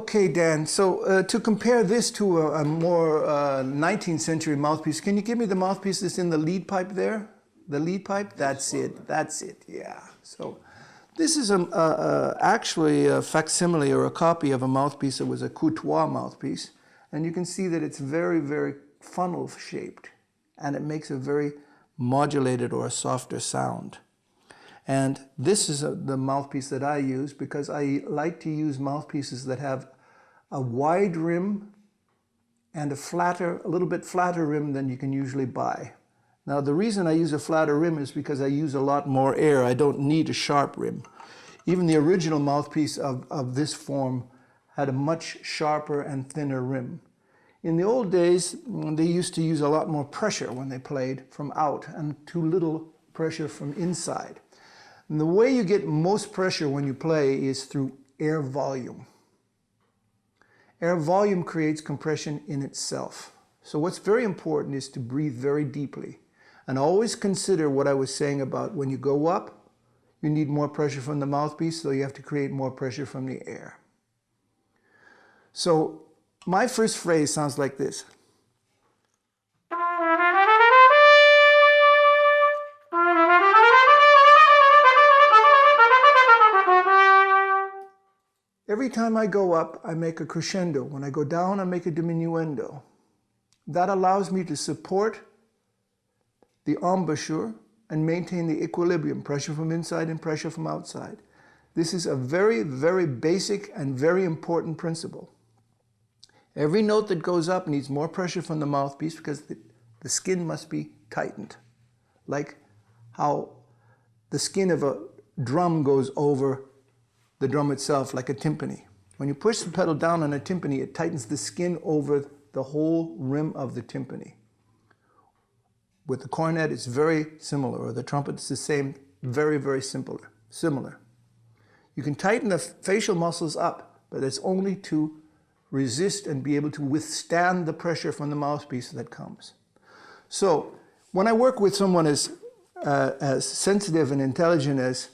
Okay, Dan, so to compare this to a more 19th century mouthpiece, can you give me the mouthpiece that's in the lead pipe there? The lead pipe? That's it, yeah. So this is actually a facsimile or a copy of a mouthpiece that was a Courtois mouthpiece. And you can see that it's very, very funnel shaped, and it makes a very modulated or a softer sound. And this is the mouthpiece that I use because I like to use mouthpieces that have a wide rim and a little bit flatter rim than you can usually buy. Now, the reason I use a flatter rim is because I use a lot more air. I don't need a sharp rim. Even the original mouthpiece of this form had a much sharper and thinner rim. In the old days, they used to use a lot more pressure when they played from out and too little pressure from inside. And the way you get most pressure when you play is through air volume. Air volume creates compression in itself. So what's very important is to breathe very deeply. And always consider what I was saying about when you go up, you need more pressure from the mouthpiece, so you have to create more pressure from the air. So my first phrase sounds like this. Every time I go up, I make a crescendo. When I go down, I make a diminuendo. That allows me to support the embouchure and maintain the equilibrium, pressure from inside and pressure from outside. This is a very, very basic and very important principle. Every note that goes up needs more pressure from the mouthpiece because the skin must be tightened, like how the skin of a drum goes over the drum itself, like a timpani. When you push the pedal down on a timpani, it tightens the skin over the whole rim of the timpani. With the cornet, it's very similar, or the trumpet, it's the same, very, very similar. You can tighten the facial muscles up, but it's only to resist and be able to withstand the pressure from the mouthpiece that comes. So when I work with someone as sensitive and intelligent as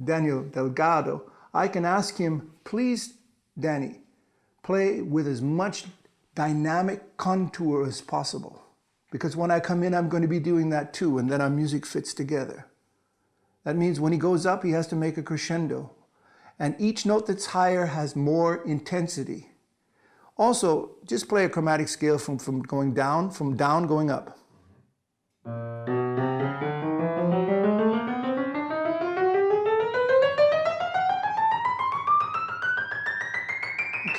Daniel Delgado, I can ask him, please, Danny, play with as much dynamic contour as possible. Because when I come in, I'm going to be doing that too, and then our music fits together. That means when he goes up, he has to make a crescendo. And each note that's higher has more intensity. Also, just play a chromatic scale from down going up.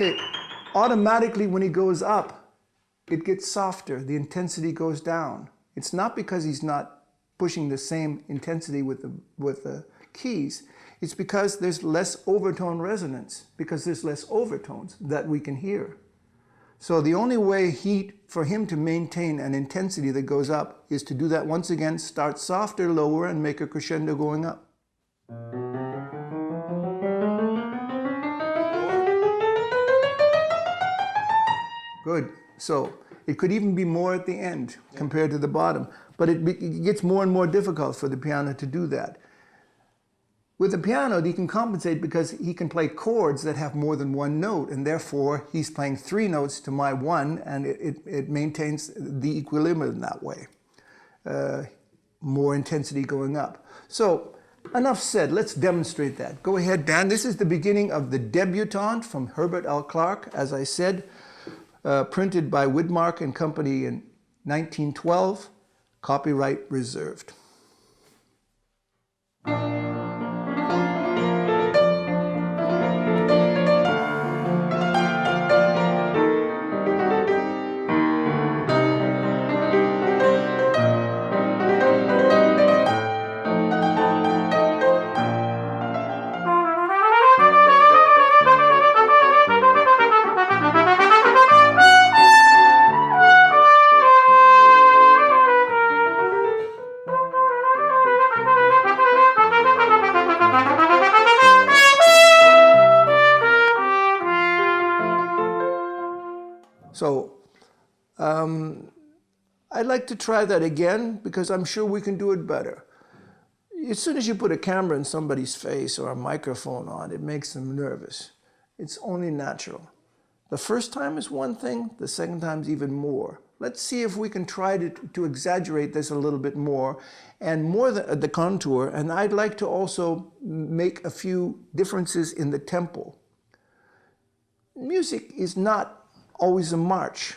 Okay, automatically when he goes up, it gets softer, the intensity goes down. It's not because he's not pushing the same intensity with the keys, it's because there's less overtone resonance, because there's less overtones that we can hear. So the only way for him to maintain an intensity that goes up is to do that once again, start softer, lower, and make a crescendo going up. Good. So it could even be more at the end compared to the bottom, but it gets more and more difficult for the piano to do that. With the piano, he can compensate because he can play chords that have more than one note, and therefore he's playing 3 notes to my 1, and it maintains the equilibrium that way. More intensity going up. So enough said, let's demonstrate that. Go ahead, Dan. This is the beginning of the Debutante from Herbert L. Clarke, as I said, printed by Widmark and Company in 1912, copyright reserved. So I'd like to try that again because I'm sure we can do it better. As soon as you put a camera in somebody's face or a microphone on, it makes them nervous. It's only natural. The first time is one thing, the second time is even more. Let's see if we can try to exaggerate this a little bit more and more the contour. And I'd like to also make a few differences in the tempo. Music is not always a march.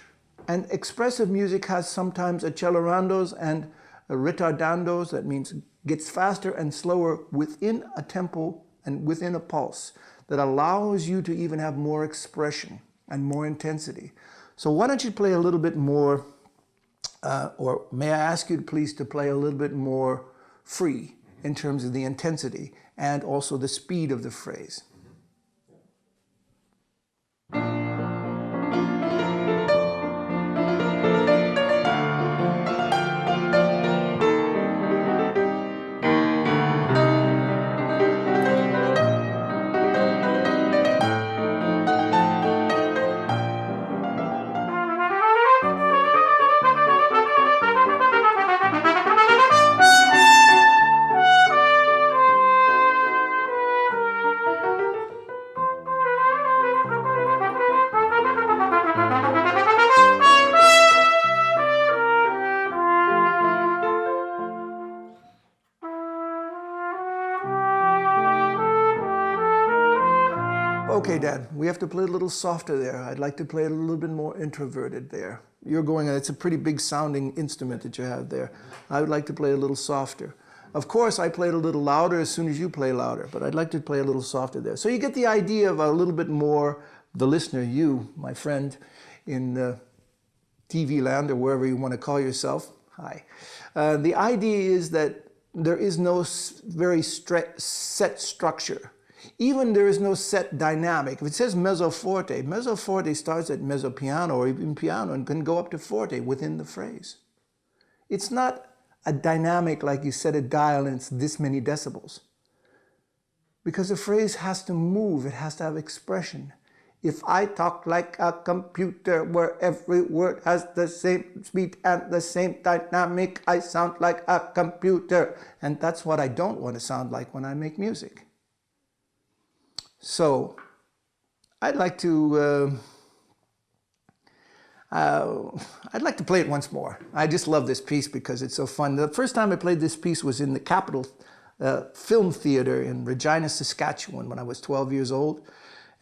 And expressive music has sometimes accelerandos and retardandos. That means gets faster and slower within a tempo and within a pulse that allows you to even have more expression and more intensity. So why don't you play a little bit more, or may I ask you please to play a little bit more free in terms of the intensity and also the speed of the phrase. Okay, Dad, we have to play a little softer there. I'd like to play it a little bit more introverted there. You're going, it's a pretty big sounding instrument that you have there. I would like to play a little softer. Of course, I played a little louder as soon as you play louder, but I'd like to play a little softer there. So you get the idea of a little bit more, the listener, you, my friend, in TV land or wherever you want to call yourself. Hi. The idea is that there is no very set structure. Even there is no set dynamic. If it says mezzo forte starts at mezzo piano or even piano and can go up to forte within the phrase. It's not a dynamic like you set a dial and it's this many decibels. Because the phrase has to move, it has to have expression. If I talk like a computer where every word has the same speed and the same dynamic, I sound like a computer. And that's what I don't want to sound like when I make music. So I'd like to play it once more. I just love this piece because it's so fun. The first time I played this piece was in the Capitol Film Theater in Regina, Saskatchewan when I was 12 years old.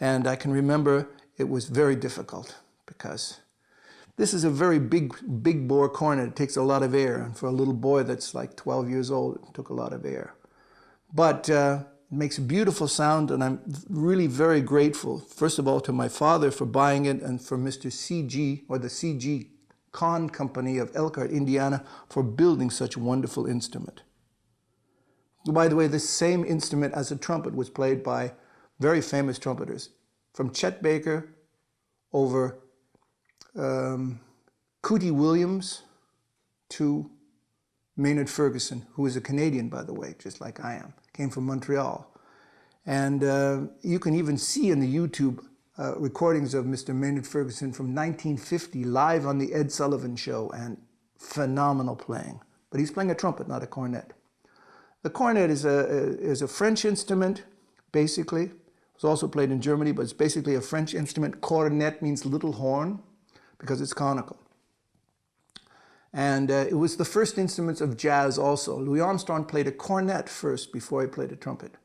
And I can remember it was very difficult because this is a very big bore cornet. It takes a lot of air. And for a little boy that's like 12 years old, it took a lot of air. But it makes a beautiful sound, and I'm really very grateful, first of all, to my father for buying it and for Mr. CG, or the CG Con Company of Elkhart, Indiana, for building such a wonderful instrument. By the way, this same instrument as a trumpet was played by very famous trumpeters, from Chet Baker over Cootie Williams to Maynard Ferguson, who is a Canadian, by the way, just like I am, came from Montreal. And you can even see in the YouTube recordings of Mr. Maynard Ferguson from 1950 live on the Ed Sullivan Show, and phenomenal playing. But he's playing a trumpet, not a cornet. The cornet is a French instrument, basically. It's also played in Germany, but it's basically a French instrument. Cornet means little horn because it's conical. And it was the first instruments of jazz also. Louis Armstrong played a cornet first before he played a trumpet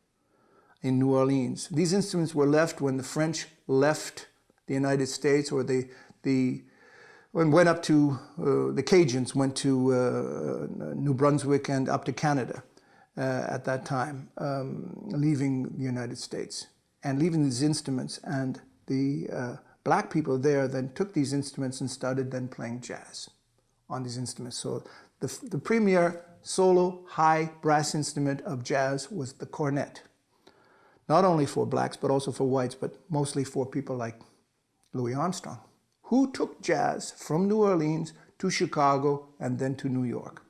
in New Orleans. These instruments were left when the French left the United States, or went up to, the Cajuns went to New Brunswick and up to Canada at that time, leaving the United States and leaving these instruments. And the black people there then took these instruments and started then playing jazz on these instruments. So the premier solo high brass instrument of jazz was the cornet. Not only for blacks, but also for whites, but mostly for people like Louis Armstrong, who took jazz from New Orleans to Chicago and then to New York.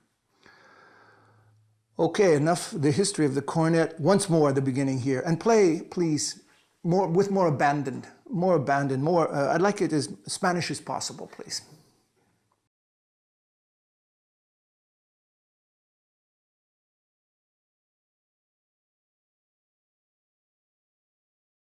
Okay, enough the history of the cornet. Once more at the beginning here. And play, please, more abandon. I'd like it as Spanish as possible, please.